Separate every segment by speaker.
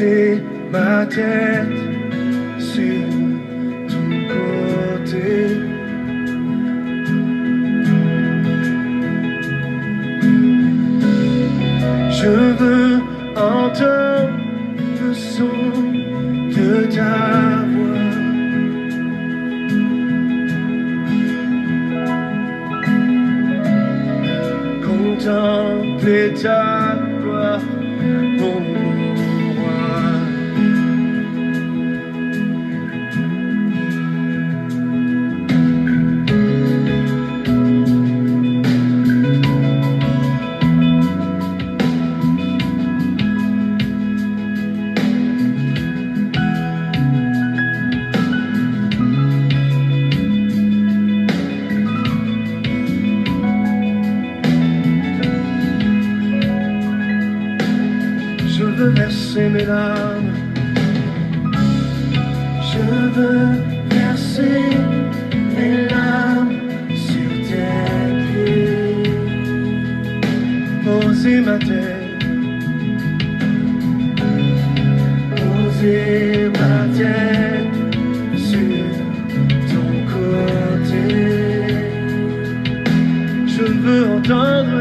Speaker 1: poser ma tête sur ton côté. Je veux entendre le son de ta voix. Contempler ta gloire, mon roi. Je veux verser mes larmes, je veux verser mes larmes sur tes pieds, poser ma tête, poser ma tête sur ton côté. Je veux entendre.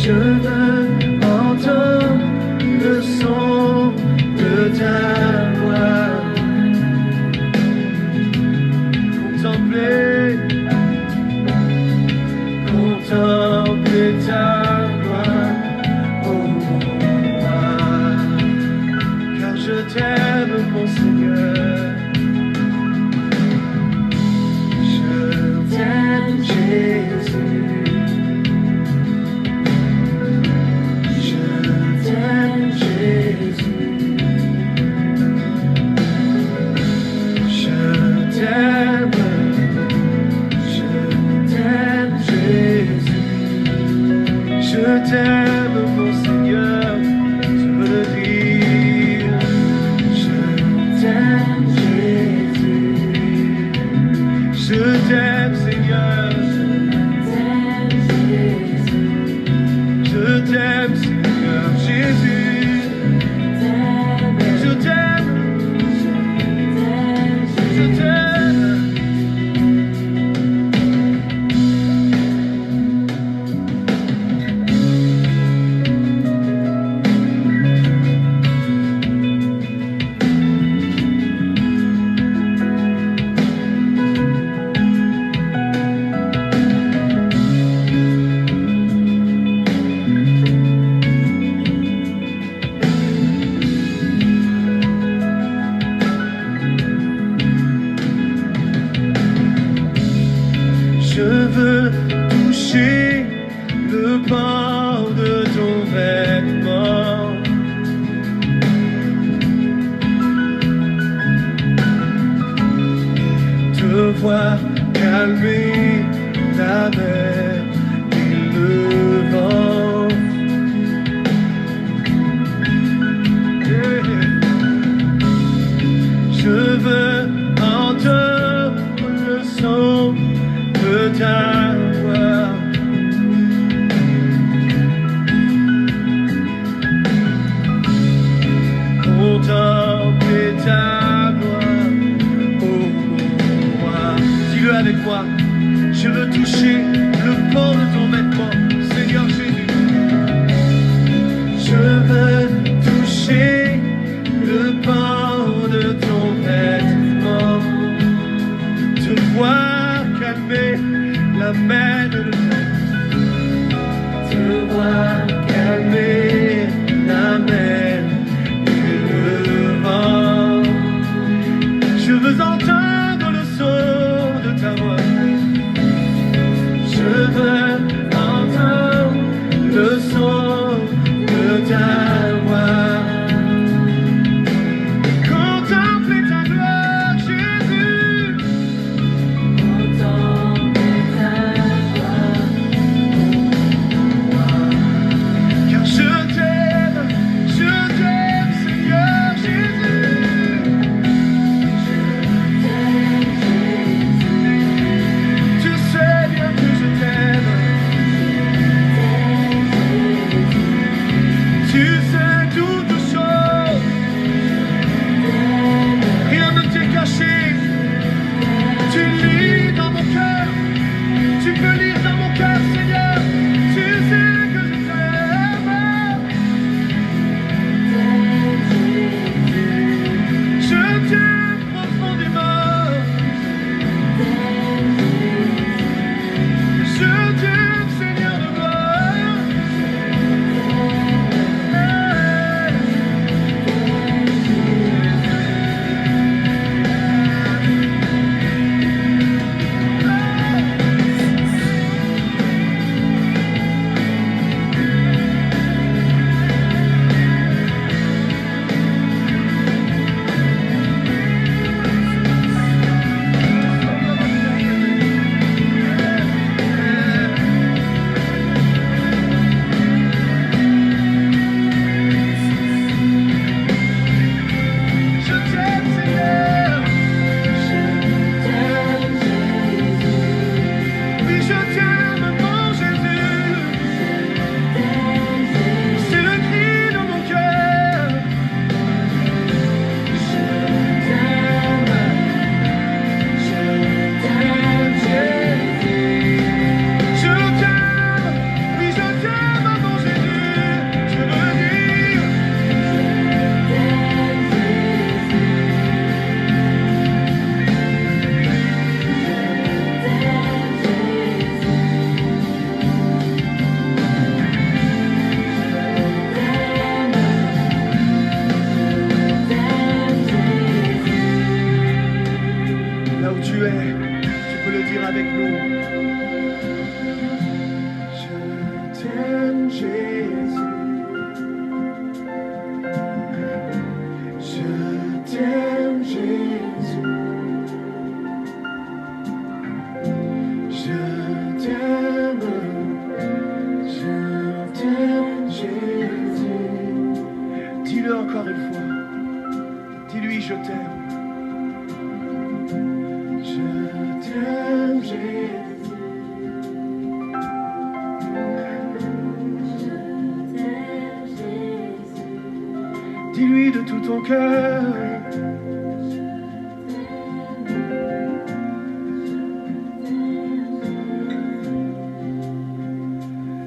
Speaker 1: Je veux entendre le son de ta voix, contempler ta gloire, oh mon roi, car je t'aime mon Seigneur, je t'aime Jésus. Je t'aime mon Seigneur, je veux le dire. Je t'aime Jésus. Je t'aime Seigneur. Je t'aime Seigneur Jésus. Je t'aime. Je t'aime. Je veux toucher le bord de ton vêtement. Te voir calmer la mer et le vent. Je veux entendre le son de ta voix, contempler ta gloire, oh mon roi. Dis-le avec moi, je veux toucher le port de ton vêtement, Seigneur Jésus. Je veux toucher le port de ton vêtement, te voir calmer la mer de te voir calmer la mer et le vent. Je veux entendre le son de ta voix. Je veux entendre le son de ta voix. Contempler ta gloire, Jésus. Contempler ta gloire. Car je tu es. Tu peux le dire avec nous. Je t'aime, Jésus. Je t'aime, Jésus. Je t'aime, Jésus. Dis-le encore une fois. Dis-lui, je t'aime. Je t'aime, Jésus. Dis-lui de tout ton cœur.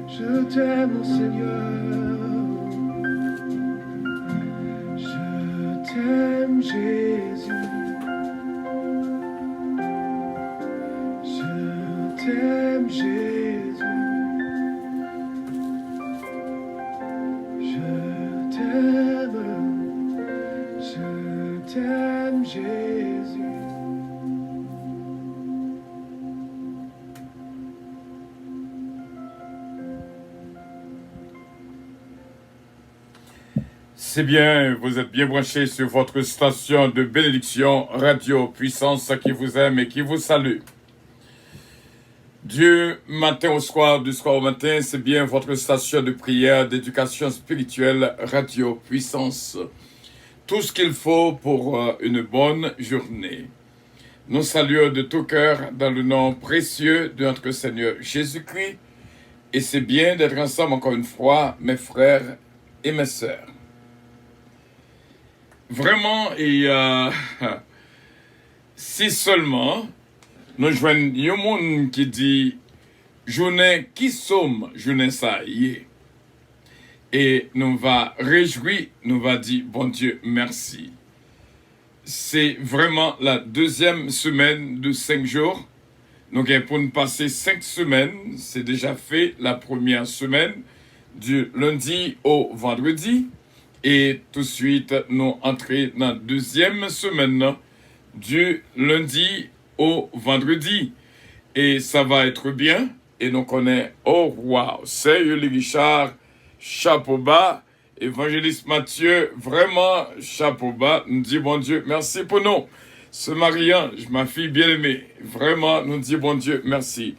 Speaker 1: Je t'aime, mon Seigneur. Je t'aime, Jésus. Je t'aime, Jésus. Je t'aime, Jésus.
Speaker 2: C'est bien, vous êtes bien branchés sur votre station de bénédiction Radio Puissance qui vous aime et qui vous salue. Du matin au soir, du soir au matin, c'est bien votre station de prière, d'éducation spirituelle Radio Puissance. Tout ce qu'il faut pour une bonne journée. Nous saluons de tout cœur dans le nom précieux de notre Seigneur Jésus-Christ. Et c'est bien d'être ensemble encore une fois, mes frères et mes sœurs. Vraiment, et si seulement nous joignons un monde qui dit journée qui sommes, journée ça y est. Et nous va réjouir, nous va dire bon Dieu merci. C'est vraiment la deuxième semaine de 5 jours. Nous avons pour nous passer 5 semaines, c'est déjà fait la première semaine du lundi au vendredi. Et tout de suite, nous entrons dans la deuxième semaine du lundi au vendredi. Et ça va être bien. Et nous connaissons, oh wow, c'est Yuli Richard, chapeau bas. Évangéliste Mathieu, vraiment, chapeau bas. Nous dit bon Dieu, merci pour nous. Ce Marie-Ange, ma fille bien-aimée, vraiment, nous dit bon Dieu, merci.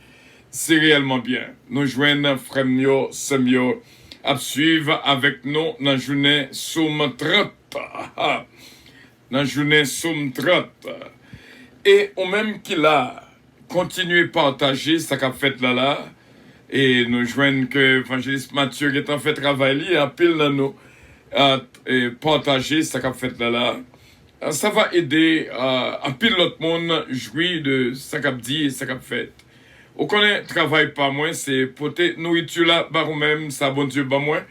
Speaker 2: C'est réellement bien. Nous joignons frère Mio, Semio, à suivre avec nous dans la journée Somme 30. Dans la journée Somme 30. Et au même qu'il a continué à partager ce qu'a fait là. Et nous joignons que l'évangéliste Mathieu qui est en fait travailler à pile dans nous à partager ce qu'a fait là. Ça va aider à pile l'autre monde jouir de ce qu'a dit et ce qu'a fait. On connaît travail pas moins, c'est porter nourriture là, par vous-même, ça bon Dieu, pas moins.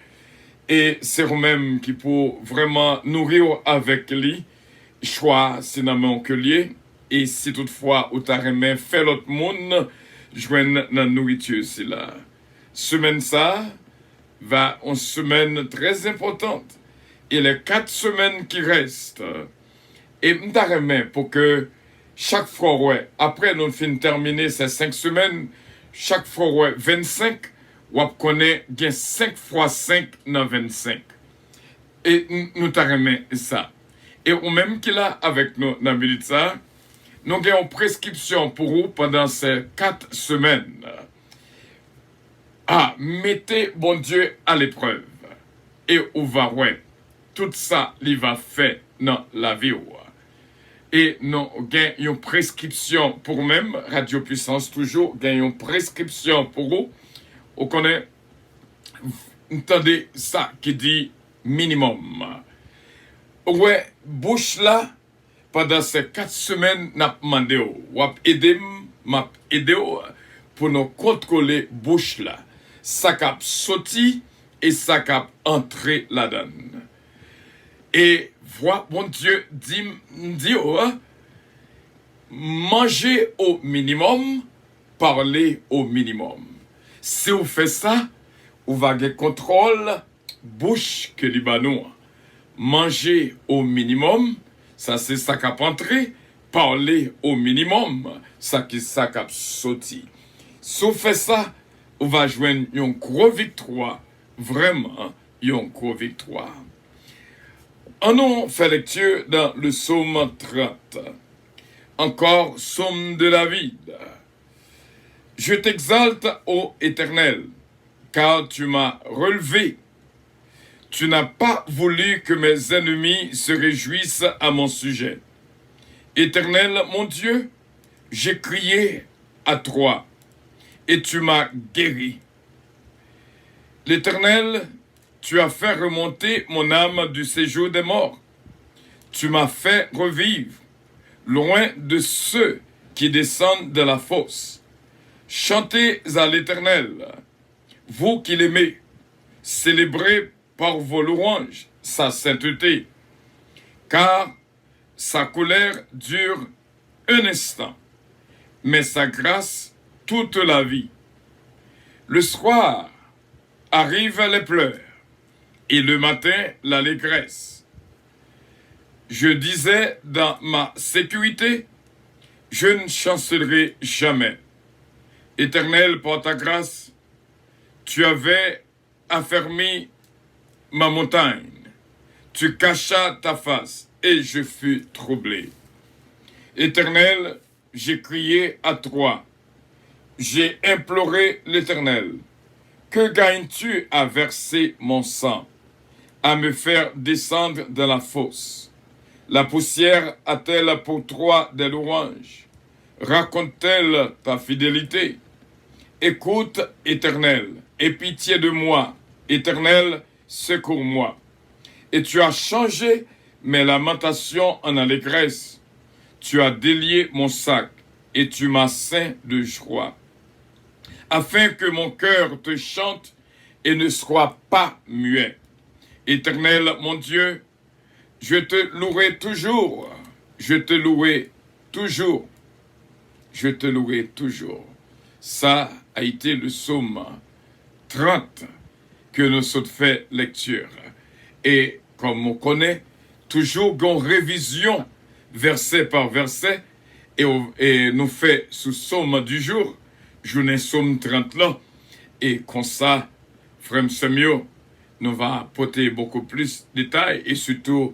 Speaker 2: Et c'est vous-même qui pour vraiment nourrir avec lui, choix, c'est dans mon collier. Et si toutefois, ou t'as remis, fait l'autre monde, joindre dans la nourriture, c'est là. Semaine ça, va une semaine très importante. Et les 4 semaines qui restent, et m't'a remis pour que chaque fois, ouais, après nous finissons terminer ces 5 semaines, chaque fois, ouais, 25, ou connaît bien 5 fois 5 dans 25. Et nous t'a remis ça. Et ou même qu'il a avec nous dans le ça, nous avons une prescription pour vous pendant ces 4 semaines. Ah, mettez bon Dieu à l'épreuve. Et on va ouais, tout ça, il va faire dans la vie. Et nous avons une prescription pour même, Radio Puissance toujours, nous avons une prescription pour vous. Vous connaissez, entendez ça qui dit minimum. Ouais, bouche là, pendant ces 4 semaines, n'a demandé ou aider m'a aidé pour nous contrôler bouche là. Ça cap sorti et ça cap entrer là-dedans. Et voilà, bon Dieu dit manger au minimum, parler au minimum. Si vous faites ça, vous avez contrôle bouche que les banons. Manger au minimum, ça c'est ça qu'a entré, parler au minimum, ça qui a sauté. Si on fait ça, on va joindre une grosse victoire, vraiment une grosse victoire. On fait lecture dans le psaume 30. Encore psaume de David. Je t'exalte, ô Éternel, car tu m'as relevé. Tu n'as pas voulu que mes ennemis se réjouissent à mon sujet. Éternel, mon Dieu, j'ai crié à toi, et tu m'as guéri. L'Éternel, tu as fait remonter mon âme du séjour des morts. Tu m'as fait revivre, loin de ceux qui descendent de la fosse. Chantez à l'Éternel, vous qui l'aimez, célébrez par vos louanges sa sainteté, car sa colère dure un instant, mais sa grâce toute la vie. Le soir arrivent les pleurs, et le matin l'allégresse. Je disais dans ma sécurité, je ne chancellerai jamais. Éternel, par ta grâce, tu avais affermi ma montagne. Tu cachas ta face, et je fus troublé. Éternel, j'ai crié à toi. J'ai imploré l'Éternel. Que gagnes-tu à verser mon sang, à me faire descendre dans la fosse? La poussière a-t-elle pour toi des louanges? Raconte-t-elle ta fidélité? Écoute, Éternel, aie pitié de moi. Éternel, secours-moi. Et tu as changé mes lamentations en allégresse. Tu as délié mon sac, et tu m'as ceint de joie, afin que mon cœur te chante et ne soit pas muet. Éternel, mon Dieu, je te louerai toujours, je te louerai toujours, je te louerai toujours. Ça a été le psaume 30 que nous avons fait lecture. Et comme on connaît, toujours une révision verset par verset, et nous fait sous psaume du jour, journée psaume 30 là, et comme ça, frère Samuel, nous va apporter beaucoup plus de détails, et surtout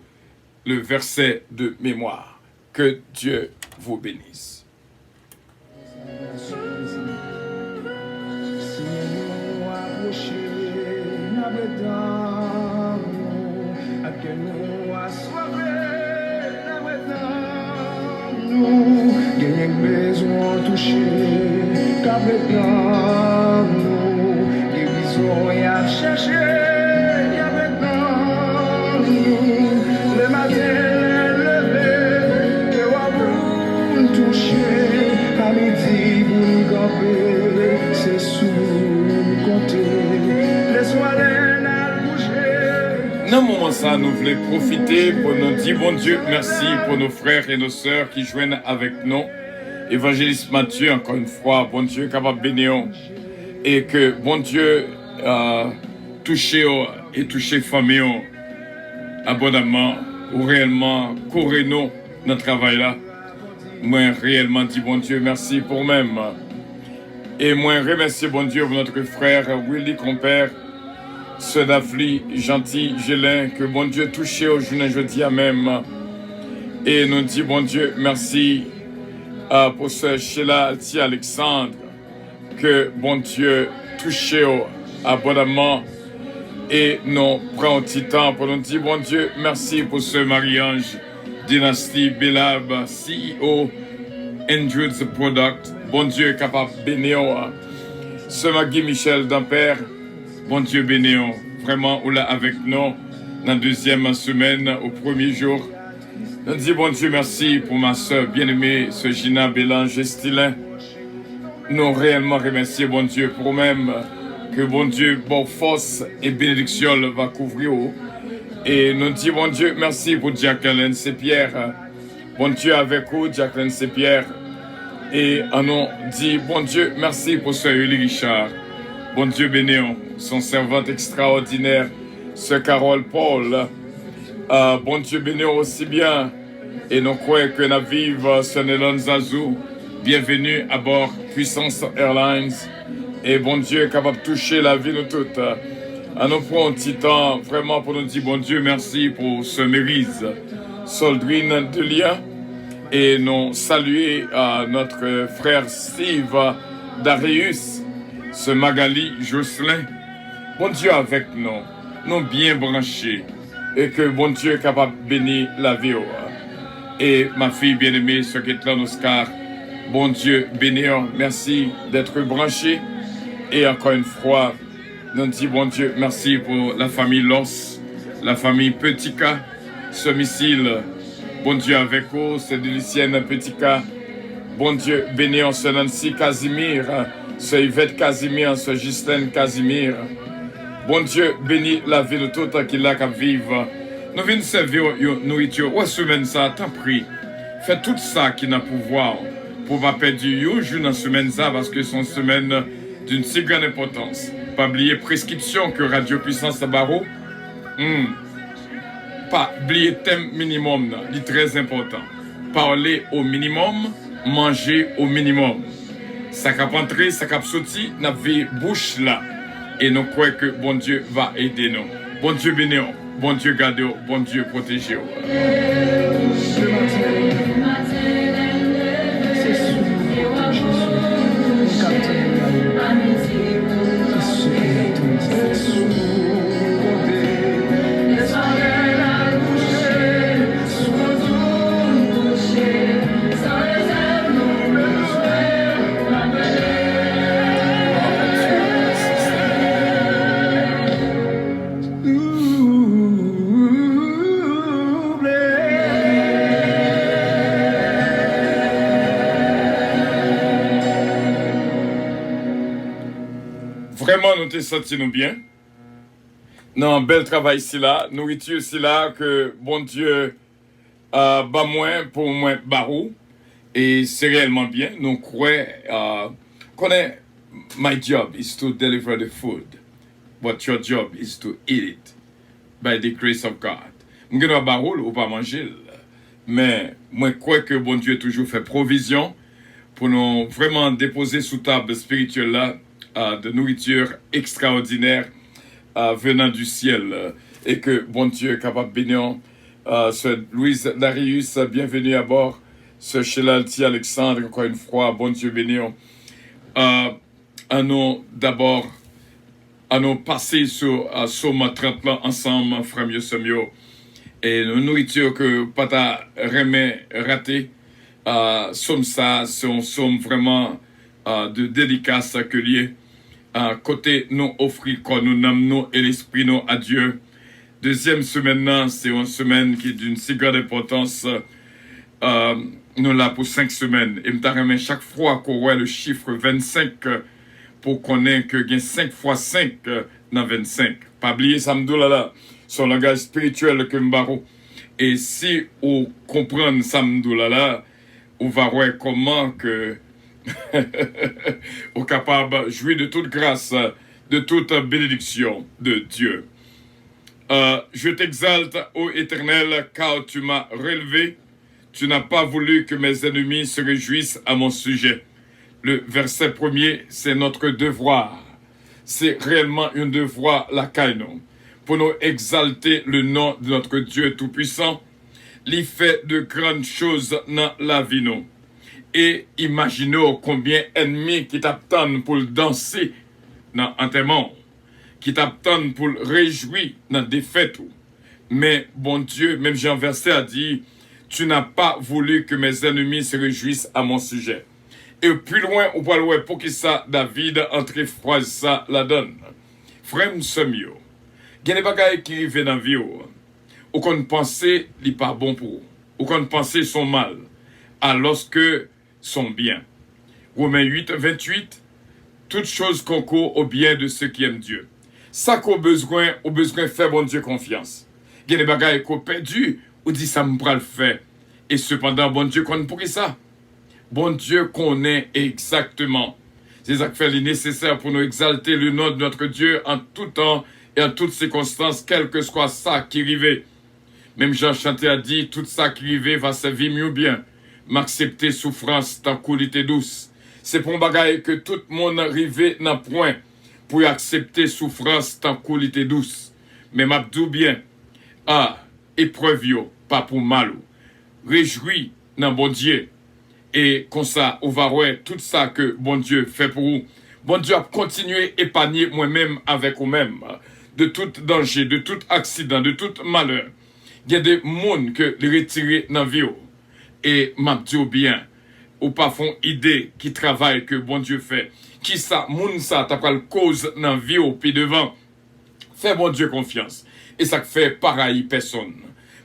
Speaker 2: le verset de mémoire. Que Dieu vous bénisse.
Speaker 3: Genyen bezwen touche, kape dan nou, guérison y'a cherché, y'avait dans nous. Le matin levé, que wapou touche, à midi pour nous camper, c'est sous nous compter, les soirées n'a bouger.
Speaker 2: Dans ce moment ça, nous voulons profiter pour nous dire, bon Dieu, merci pour nos frères et nos sœurs qui joignent avec nous. Évangéliste Mathieu, encore une fois, bon Dieu, capable de bénir. Et que, bon Dieu, toucher et toucher famille abondamment, ou réellement, courir nous dans le travail là. Moi, réellement, dit bon Dieu, merci pour même. Et moi, remercie bon Dieu pour notre frère Willy Compère, Sœur Dafli, gentil, Gélin, que bon Dieu touche au journée jeudi à même. Et nous dit bon Dieu, merci pour Sœur Sheila Alti Alexandre, que bon Dieu touche abondamment. Et nous prenons un petit temps pour nous dire bon Dieu, merci pour Sœur Marie-Ange, Dynastie Belab, CEO, Andrews Product. Bon Dieu capable de bénir. Sœur Maggie Michel d'Ampère, bon Dieu béni, vraiment, ou là avec nous, dans la deuxième semaine, au premier jour. Nous disons, bon Dieu, merci pour ma soeur bien-aimée, ce Gina Bélange Estilin. Nous réellement remercions, bon Dieu, pour même que, bon Dieu, bonne force et bénédiction va couvrir. Et nous disons, bon Dieu, merci pour Jacqueline Sepierre. Bon Dieu, avec vous, Jacqueline Sepierre. Et on nous dit, bon Dieu, merci pour ce Élie Richard. Bon Dieu béni, son servante extraordinaire, Sœur Carole Paul. Bon Dieu béni aussi bien Et nous croyons que nous vivons sur Nelon Zazou. Bienvenue à bord Puissance Airlines. Et bon Dieu, capable de toucher la vie de toutes. À nous prendre un petit temps vraiment pour nous dire bon Dieu, merci pour ce mérite. Soldrine de Lien. Et nous saluer notre frère Steve Darius, ce Magali Jocelyn. Bon Dieu avec nous, nous bien branchés. Et que bon Dieu est capable de bénir la vie. Et ma fille bien-aimée, ce qui est là, Oscar, bon Dieu, bénir, merci d'être branché. Et encore une fois, nous disons bon Dieu, merci pour la famille Loss, la famille Petika, ce missile. Bon Dieu avec vous, c'est délicienne Petika. Bon Dieu, bénir ce Nancy Casimir, ce Yvette Casimir, ce Justine Casimir. Bon Dieu, bénis la vie de tout qui l'a qu'à vivre. Nous venons servir nourriture. Ou semaine ça, t'en prie. Fais tout ça qui n'a pouvoir pour pas perdre un jour dans semaine ça parce que c'est une semaine d'une si grande importance. Pas oublier prescription que Radio Puissance Barreau. Pas oublier thème minimum, c'est très important. Parler au minimum, manger au minimum. Ça cap entrer, ça cap sorti, n'a vie bouche là. Et nous croyons que bon Dieu va aider nous. Bon Dieu bénit, bon Dieu garde, bon Dieu protège. Vraiment, nous te sentons bien. Non, bel travail ici là. Nourriture ici là que bon Dieu bat moins pour moins barou. Et c'est réellement bien. Nous croyons qu'on est my job is to deliver the food. But your job is to eat it by the grace of God. Je ne vais pas barou ou pas manger. Mais moi, je crois que bon Dieu toujours fait provision pour nous vraiment déposer sous table spirituelle là. De nourriture extraordinaire venant du ciel et que bon Dieu est capable de bénir ce Louise Darius, bienvenue à bord, ce Chelalti Alexandre, encore une fois, bon Dieu bénir. À nous d'abord, à nous passer sur Somme 30 là ensemble, frère mieux Somio, et nos nourriture que pas remet raté, Somme ça, c'est un somme vraiment de dédicace que lié. Côté nous offrir quoi nous nommons et l'esprit nous à Dieu. Deuxième semaine, c'est une semaine qui est d'une si grande importance. Nous là pour 5 semaines. Et me chaque fois qu'on voit le chiffre 25 pour qu'on ait que gain 5 fois 5 dans 25. Pas oublier ça me là, son langage spirituel que m'baro. Et si on comprend ça me là, on va voir comment que au capable de jouir de toute grâce, de toute bénédiction de Dieu. Je t'exalte, ô Éternel, car tu m'as relevé. Tu n'as pas voulu que mes ennemis se réjouissent à mon sujet. Le verset premier, c'est notre devoir. C'est réellement un devoir, la caïnon, pour nous exalter le nom de notre Dieu Tout-Puissant. Il fait de grandes choses dans la vie, nous. Et imaginez combien d'ennemis qui t'attendent pour danser dans l'enterrement, qui t'attendent pour réjouir dans la défaite. Mais bon Dieu, même Jean Verset a dit, tu n'as pas voulu que mes ennemis se réjouissent à mon sujet. Et plus loin, on va loin pour que ça, David, entre froid ça la donne. Frère Semio, il y a des bagailles qui arrivent dans la vie, ou qu'on pense, il n'est pas bon pour vous, ou qu'on pense sont mal, alors que sont bien. Romains 8, 28, toutes choses concourent au bien de ceux qui aiment Dieu. Ça qu'on besoin faire bon Dieu confiance. Il y a des bagailles qu'on perdu, ou dit ça me le faire. Et cependant, bon Dieu connaît pour ça. Bon Dieu connaît exactement. C'est ça qui fait le nécessaire pour nous exalter le nom de notre Dieu en tout temps et en toutes circonstances, quel que soit ça qui arrive. Même Jean Chanté a dit, tout ça qui arrive va servir mieux bien. M'accepter souffrance tant qualité douce. C'est pour bagaille que tout le monde arrive dans point pour accepter souffrance tant qualité douce. Mais m'abdou bien, épreuve yo, pas pour mal. Réjouis dans bon Dieu. Et comme ça, on va voir tout ça que bon Dieu fait pour vous. Bon Dieu a continué à épargner moi-même avec vous-même de tout danger, de tout accident, de tout malheur. Il y a des gens que les retirer dans la vie. Et m'a dit bien, ou pas font idée qui travaille que bon Dieu fait. Qui ça, moun ça, t'as pas le cause dans la vie, puis devant. Fais bon Dieu confiance. Et ça fait pareil personne.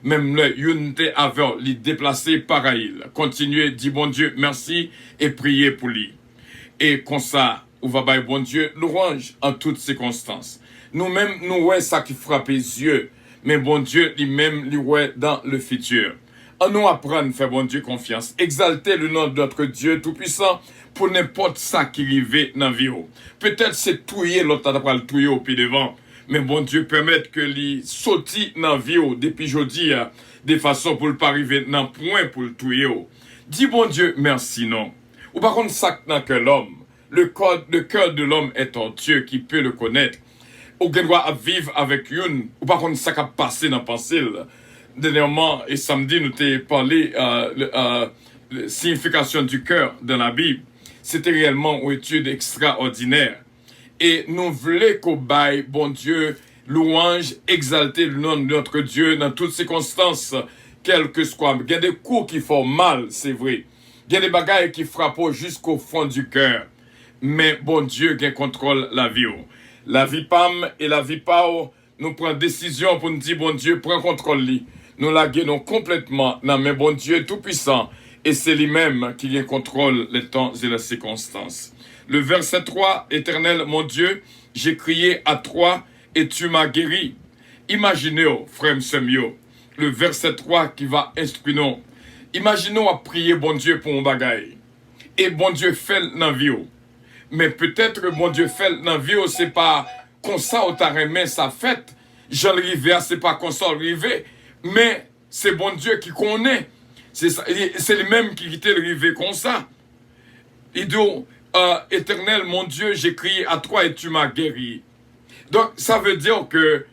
Speaker 2: Même le unité avant, les déplacer pareil. Continuez, dit bon Dieu, merci, et priez pour lui. Et comme ça, on va bailler bon Dieu, louange en toutes circonstances. Nous-mêmes, nous voyons ça qui frappe les yeux. Mais bon Dieu, lui-même, lui voit dans le futur. On nous apprend à faire bon Dieu confiance. Exalter le nom de notre Dieu Tout-Puissant pour n'importe ça qui arrive dans la vie. Peut-être c'est touiller l'autre, t'as pas le touiller au pied devant. Mais bon Dieu permette que les sorti dans la vie depuis jeudi, de façon pour ne pas arriver dans le point pour le touiller. Dis bon Dieu, merci non. Ou par contre, ça que l'homme, le cœur de l'homme est un Dieu qui peut le connaître. Ou qu'on doit vivre avec une, ou par contre, ça qui a passé dans la pensée. Dernièrement, et samedi, nous t'ai parlé la signification du cœur dans la Bible. C'était réellement une étude extraordinaire. Et nous voulons qu'au bail, bon Dieu, louange, exalter le nom de notre Dieu dans toutes circonstances, quel que soit. Il y a des coups qui font mal, c'est vrai. Il y a des bagailles qui frappent jusqu'au fond du cœur. Mais bon Dieu qui contrôle la vie. La vie pam et la vie pao, nous prenons décision pour nous dire, bon Dieu, prends contrôle. Nous la gagnons complètement dans mais bon Dieu tout-puissant. Et c'est lui-même qui contrôle les temps et les circonstances. Le verset 3, Éternel, mon Dieu, j'ai crié à toi et tu m'as guéri. Imaginez, frère Semio, le verset 3 qui va instruire nous. Imaginons à prier bon Dieu pour un bagaille. Et bon Dieu fait dans la vie. Mais peut-être bon Dieu fait dans la vie, c'est pas comme ça au remis sa fête. Jean Rivière, c'est pas comme ça rivé. Mais c'est bon Dieu qui connaît. C'est lui-même qui quitte le rivé comme ça. Il dit, Éternel, mon Dieu, j'ai crié à toi et tu m'as guéri. Donc, ça veut dire que,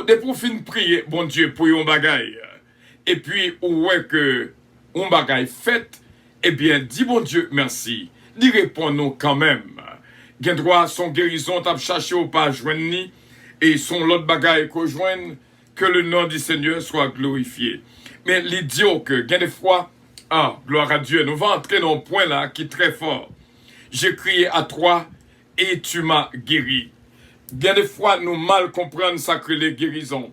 Speaker 2: des profils prier, bon Dieu, pour un bagaille, et puis, ouais que, un bagaille fait, eh bien, dis bon Dieu, merci. Dis réponds-nous quand même. Gen droit, son guérison, t'as cherché ou pas joindre ni, et son l'autre bagaille qu'on joigne, que le nom du Seigneur soit glorifié. Mais l'idiot que, gen des fois, gloire à Dieu, nous va entrer dans un point là qui est très fort. J'ai crié à toi et tu m'as guéri. Bien des fois, nous mal comprenons ça que les guérisons.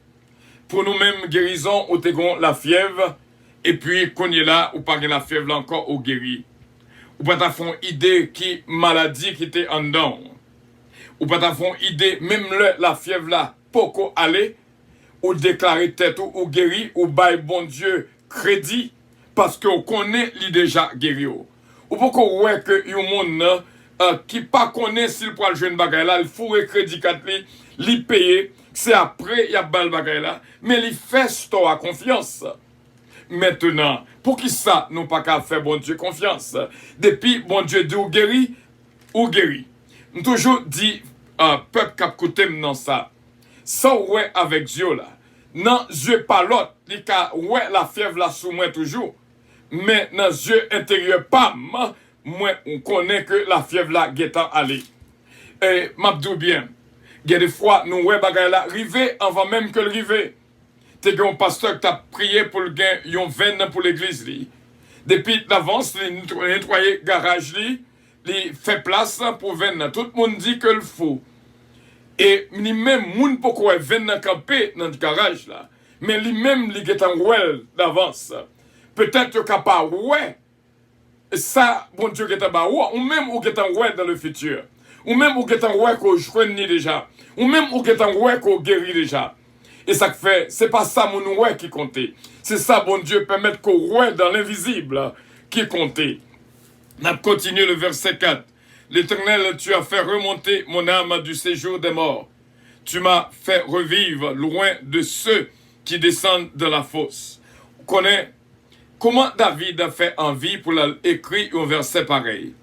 Speaker 2: Pour nous-mêmes, guérison, nous avons la fièvre, et puis, qu'on est là, ou pas la fièvre là encore, ou guéri. Ou pas t'as fait idée qui maladie qui était en dedans. Ou pas t'as fait idée, même la fièvre là, pourquoi aller, ou déclarer tête ou guéri, ou bail bon Dieu crédit, parce qu'on connaît lui déjà guéri. Ou pourquoi ouais que yon monde qui pas connaît s'il prend le jeune bagay là, il faut crédit 4 li payer, c'est après il y a bal bagay là, mais il fait store à confiance. Maintenant, pour qui ça nous pas qu'à faire bon Dieu confiance? Depuis bon Dieu dit ou guéri, nous toujours dit peuple cap côté dans ça. Ça ouais avec Dieu là. Non, Dieu pas l'autre, il ka ouais la fièvre là sous moi toujours. Mais dans les yeux intérieurs, moi, on connaît que la fièvre là est allée. Et m'abdou bien, il y a des fois, nous, ouais, bagay là, rivé avant même que le rivé. T'es un pasteur qui t'a prié pour le gain, yon veine pour l'église, li. Depuis l'avance, il nettoyer garage, il fait place pour veine. Tout le monde dit que le faut. Et lui-même, moun pourquoi veine camper dans le garage là. Mais lui-même, il est en well d'avance. Peut-être capable, ouais. Ça, bon Dieu, qui est en ouais. Ou même, ou qui est en ouais dans le futur. Ou même, ou qui est en ouais qu'on joigne déjà. Ou même, ou qui est en ouais qu'on guérit déjà. Et ça fait, c'est pas ça mon ouais qui comptait. C'est ça, bon Dieu, permettre qu'on ouais dans l'invisible qui comptait. On a continué le verset 4. L'Éternel, tu as fait remonter mon âme du séjour des morts. Tu m'as fait revivre loin de ceux qui descendent de la fosse. On connaît comment David a fait envie pour écrire un verset pareil.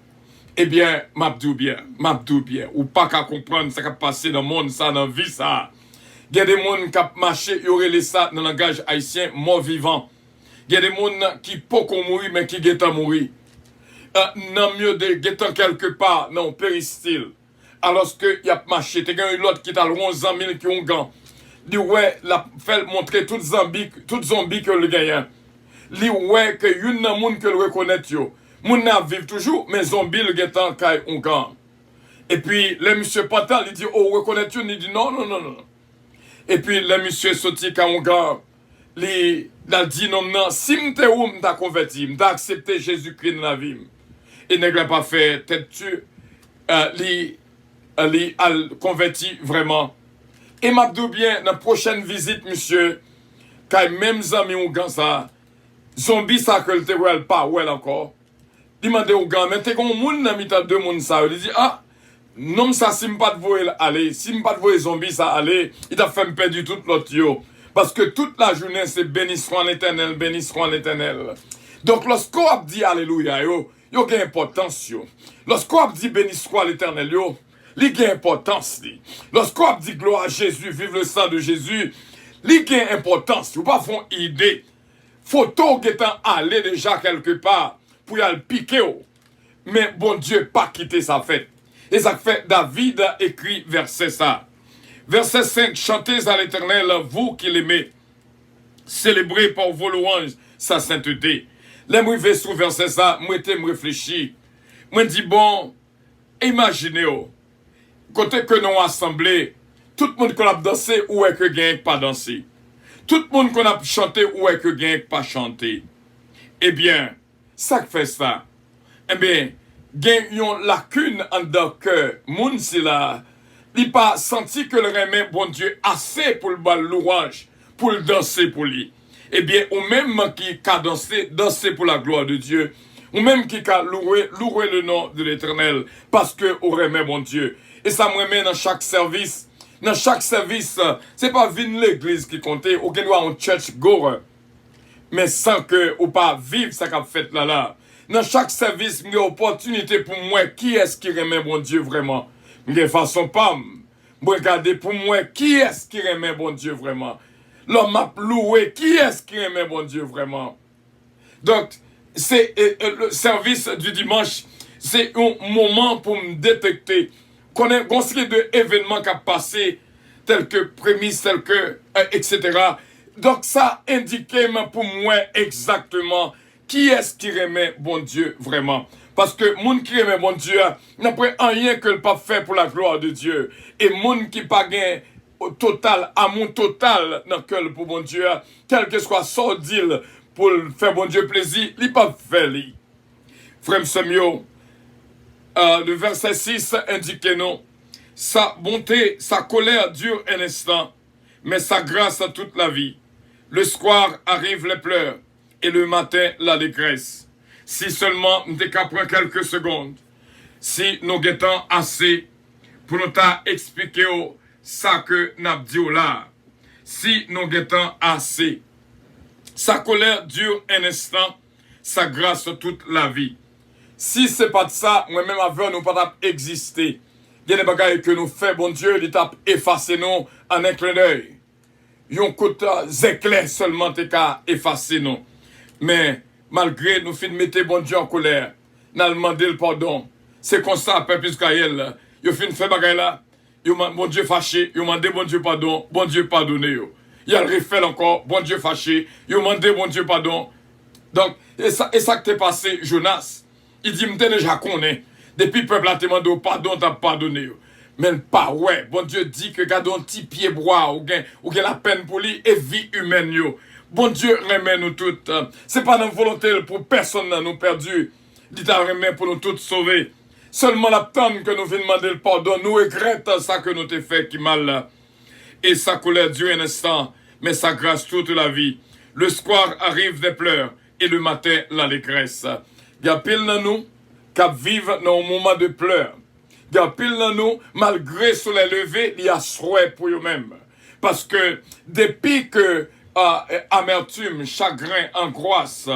Speaker 2: Eh bien, m'abdou bien, ou pas qu'à comprendre ce qui a passé dans le monde, ça, dans la vie, ça. Il y a des gens qui ont marché, il y aurait ça dans le langage haïtien, mort vivant. Il y a des gens qui peuvent mourir, mais qui sont mourir. Non, mieux de guettant quelque part, non, péristyle. Alors qu'il y a marché, il y a l'autre qui a 11 ans, qui ont gant. Li ouais, la fait montrer toutes zombies que le gagnant. Li ouais que une nan moun que le reconnaît yo. Moun nan vivent toujours, mais zombies le guettant kay on gant. Et puis, le monsieur Patal, il dit, oh, reconnaît-tu? Il dit, non. Et puis, le monsieur sorti kay on gant. Il a dit, non, si m'te ou m'ta converti, m'ta accepté Jésus-Christ dans la vie. Il n'a pas fait, tête-tu, li converti vraiment. Et m'a dit bien, dans la prochaine visite, monsieur, quand même amis ou gant ça, zombie ça que le te pas well encore. Il m'a dit au gant, mais t'es comme moun nan mita deux moun ça. Il dit, ah, non, ça, si m'pas de voyer aller, si m'pas de voyer zombie ça aller, il t'a fait me perdre tout l'autre yo. Parce que toute la journée, c'est béni soit l'Éternel, béni soit l'Éternel. Donc, lorsqu'on a dit Alléluia, yo a importance, yo. Lorsqu'on a dit béni soit l'Éternel, yo, il y a importance. Lorsqu'on a dit gloire à Jésus, vive le sang de Jésus, il y a importance. Vous pas font idée. Photo qui est allé déjà quelque part pour y aller piquer. Mais bon Dieu, pas quitter sa fête. Et ça fait David a écrit verset ça. Verset 5, chantez à l'Éternel, vous qui l'aimez. Célébrez par vos louanges sa sainteté. Là, moi, je vais sur verset ça, moi, je me réfléchis. Moi, je dis, bon, imaginez, côté que nous assemblés, tout le monde qu'on a dansé, ou est que gagne pas dansé. Tout le monde qu'on a chanté, ou est que gagne pas chanté. Eh bien, ça fait ça. Eh bien, gagne une lacune en dans le cœur. Moun si là, il pas senti que le remet bon Dieu assez pour le bal louange, pour le danser pour lui. Eh bien, ou même qui a danser pour la gloire de Dieu, ou même qui a loué le nom de l'Éternel, parce que on remet bon Dieu. Et ça me remet dans chaque service. Dans chaque service, c'est pas venir l'église qui comptait, ou qu'il doit en church goer. Mais sans que, ou pas vivre ça qu'a fait là. Dans chaque service, il y a une opportunité pour moi, qui est-ce qui remet bon Dieu vraiment? De façon pas, regardez pour moi, qui est-ce qui remet bon Dieu vraiment? L'homme m'a loué, qui est-ce qui remet bon Dieu vraiment? Donc, c'est le service du dimanche, c'est un moment pour me détecter qu'on a une série d'événements qui ont passé, tels que prémices, tels que, etc. Donc, ça indiquait pour moi exactement qui est-ce qui remet bon Dieu vraiment. Parce que moun qui remet bon Dieu n'a pas rien que le pape fait pour la gloire de Dieu. Et moun qui pas gain total, amour total dans le cœur pour bon Dieu, quel que soit son deal pour faire bon Dieu plaisir, il pas fait lui. Frère Samuel, le verset 6 indique non. Sa bonté, sa colère dure un instant, mais sa grâce à toute la vie. Le soir arrivent les pleurs, et le matin la dégresse. Si seulement nous prendre quelques secondes, si nous guettons assez pour nous expliquer ça que nous dit là, si nous guettons assez, sa colère dure un instant, sa grâce toute la vie. Si c'est pas de ça, moi-même avant nous pas exister. Il y a des bagailles que nous faisons, bon Dieu, il t'a effacé nous en un clin d'œil. Yon côté éclair seulement t'es qu'à effacer nous. Mais malgré nous fin mettre bon Dieu en colère, nous demander le pardon. C'est comme ça, peuple Israël, yo fin fait bagaille là, yo bon Dieu fâché, yo mandé bon Dieu pardon, bon Dieu pardonné yo. Il a refait encore, bon Dieu fâché, yo mandé bon Dieu pardon. Donc, et ça que t'est passé, Jonas, il dit, m'te déjà connaît, depuis le peuple a demandé pardon, t'as pardonné yo. Mais pas ouais, bon Dieu dit que gardons un petit pied bois, ou gen la peine pour lui, et vie humaine yo. Bon Dieu remet nous toutes. C'est pas dans volonté pour personne nous perdu. Il t'a remet pour nous toutes sauver. Seulement la tente que nous venons demander le pardon, nous regrettons ça que nous t'ai fait qui mal. Et sa colère dure un instant, mais sa grâce toute la vie. Le soir arrive des pleurs, et le matin l'allégresse. Il y a pile dans nous qui vivent dans un moment de pleurs. Il y a pile dans nous, malgré soleil levé, il y a souhait pour eux-mêmes. Parce que depuis que amertume, chagrin, angoisse,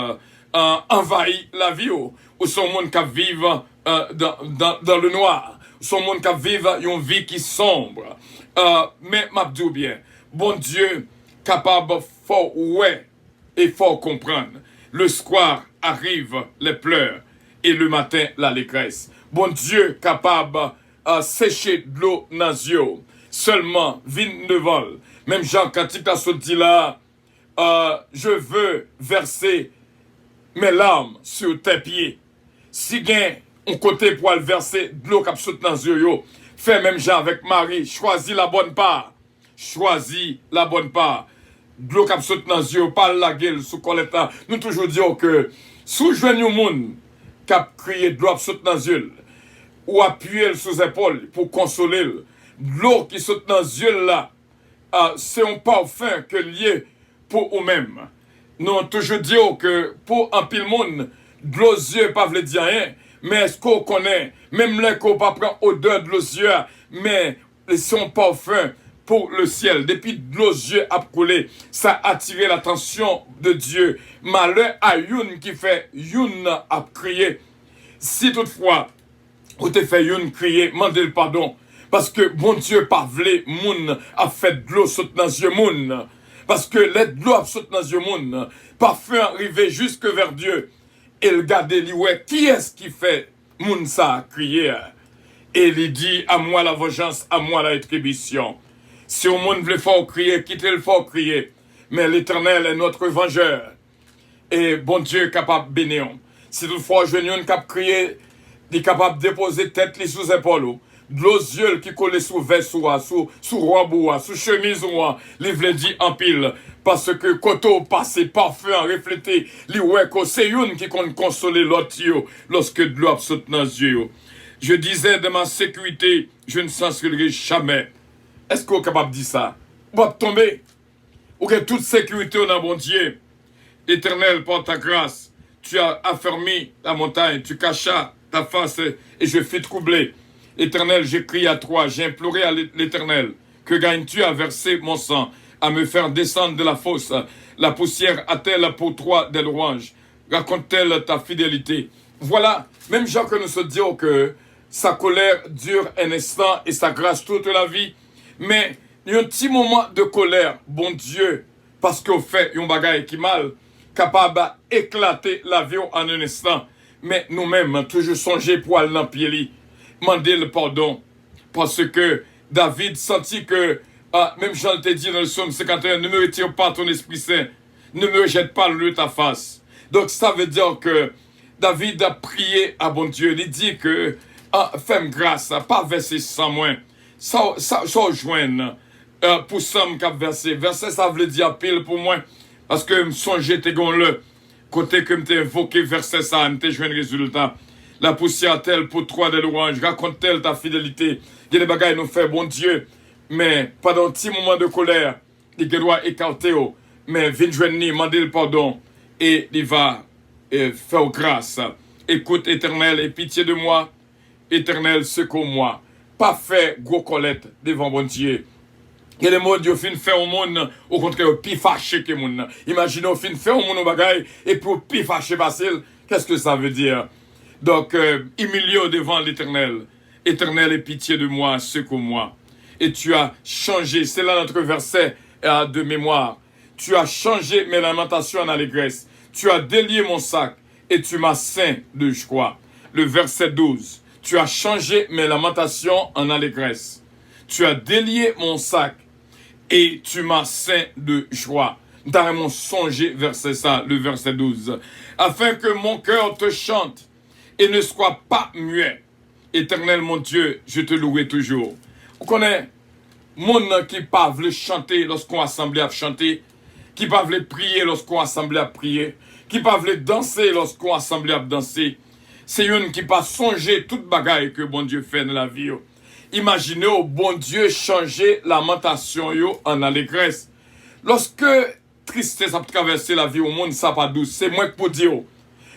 Speaker 2: envahit la vie, ou son monde qui vivent dans le noir, son monde qui vivent une vie qui sombre. Mais m'abdou bien, bon Dieu, capable fort ouais et fort comprendre. Le soir arrive les pleurs et le matin l'allégresse. Bon Dieu, capable sécher de l'eau dans les yeux. Seulement, vine de vol. Même Jean, quand il t'a sorti là, je veux verser mes larmes sur tes pieds. Si gain, on côté pour aller verser de l'eau qui saute dans les yeux, fais même Jean avec Marie, choisis la bonne part. Choisis la bonne part. De l'eau qui saute dans les yeux, pas la gueule sous colette. Nous toujours disons que, sous joignez au monde, qui a crié de l'eau qui saute dans les yeux, ou appuyer sous les épaules pour consoler, l'eau qui saute dans les yeux là, c'est un parfum que lié pour eux-mêmes. Nous avons toujours dit que pour un pile monde, de l'eau yeux pas veut dire rien, mais est-ce qu'on connaît, même les qu'on pas prendre odeur de l'eau yeux, mais c'est un parfum pour le ciel. Depuis de l'eau yeux a coulé, ça a attiré l'attention de Dieu. Malheur à une qui fait une a crié. Si toutefois, vous te fait une crier, mandez le pardon. Parce que bon Dieu pas vle moun a fait de l'eau saute dans les yeux moun. Parce que de l'eau saute dans les yeux moun. Parfum arrivé jusque vers Dieu. Et le garde lui ouais, qui est-ce qui fait moun ça crier? Et il dit à moi la vengeance, à moi la rétribution. Si au monde veut fort crier, quittez le fort crier. Mais l'Éternel est notre vengeur. Et bon Dieu est capable de bénir. Si toutefois je n'ai cap crier, il est capable de déposer tête les sous épaules. De l'eau yeux qui collent sous veste, sous robe, sous chemise, il veut dire en pile. Parce que koto passe parfum reflété, li ouais que c'est une qui compte consoler l'autre lorsque de l'eau saute dans les yeux. Je disais de ma sécurité, je ne censurerai jamais. Est-ce qu'on est capable de dire ça? Ou va tomber? Ou que toute sécurité on a bon Dieu. Éternel, par ta grâce, tu as affermi la montagne, tu cachas ta face et je fus troublé. Éternel, j'ai crié à toi, j'ai imploré à l'Éternel. Que gagnes-tu à verser mon sang, à me faire descendre de la fosse? La poussière a-t-elle pour toi des louanges? Raconte-t-elle ta fidélité? Voilà, même Jean que nous se disons que sa colère dure un instant et sa grâce toute la vie. Mais il y a un petit moment de colère, bon Dieu, parce qu'on fait un bagaille qui mal, capable d'éclater l'avion en un instant. Mais nous-mêmes, toujours songer pour aller dans le pied, demander le pardon. Parce que David sentit que, même Jean te dit dans le psaume 51, ne me retire pas ton Esprit Saint, ne me rejette pas le ta face. Donc ça veut dire que David a prié à bon Dieu. Il dit que, fais-moi grâce, pas verser sans moins. Ça joindre pour ça me verser. Verser, ça veut dire pile pour moi. Parce que me songer te gon le. Côté que me t'ai invoqué verset ça, me t'ai joint résultat. La poussière telle pour toi des louanges, raconte-t-elle ta fidélité. Il y a des bagailles nous fait bon Dieu. Mais pendant un petit moment de colère, il doit écarter. Mais viens joindre, demander le pardon. Et il va faire grâce. Écoute, Éternel, aie pitié de moi. Éternel, secours-moi. Pas faire gros colette devant bon Dieu. Il y a des mots qui fin faire au monde, au contraire, plus fâché que le monde. Imaginez, au fin faire au monde au bagaille, et pour plus fâché facile, qu'est-ce que ça veut dire? Donc, humilié devant l'Éternel. Éternel, aie pitié de moi, secours-moi. Et tu as changé, c'est là notre verset de mémoire. Tu as changé mes lamentations en allégresse. Tu as délié mon sac, et tu m'as ceint de joie. Le verset 12. Tu as changé mes lamentations en allégresse. Tu as délié mon sac et tu m'as ceint de joie. Nous avons songé verset ça, le verset 12. Afin que mon cœur te chante et ne soit pas muet. Éternel mon Dieu, je te louerai toujours. Vous connaissez, monde qui pas veut chanter lorsqu'on assemblée à chanter, qui pas veut prier lorsqu'on assemblée à prier, qui pas veut danser lorsqu'on assemblée à danser. C'est une qui pas songer toute bagaille que bon Dieu fait dans la vie. Imaginez au bon Dieu changer lamentation en allégresse. Lorsque tristesse a traversé la vie au monde, ça pas douce. C'est moins que pour dire.